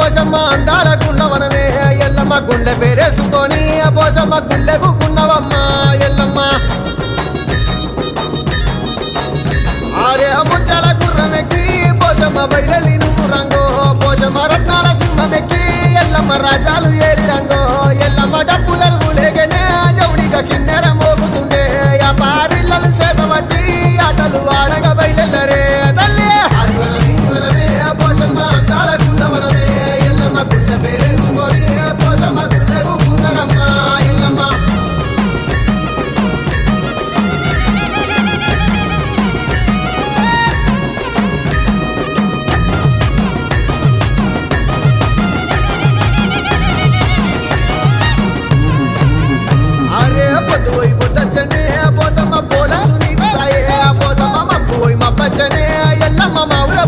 పోసమ్మ అందాల గుండవనమే ఎల్లమ్మ గుండె పేరేసుకొని పోసమ్మ గుండెకు గుండవమ్మ ఎల్లమ్మ ఆరే ముత్యాల గుర్రమెక్కి పోసమ్మ బయలు నువ్వు రంగో పోసమ్మ రత్నాల సింహమెక్కి ఎల్లమ్మ రాజాలు ఏరి రంగో ఎల్లమ్మ డప్పు జరుగులేగనే జౌడిగా కిన్నెరమ్మ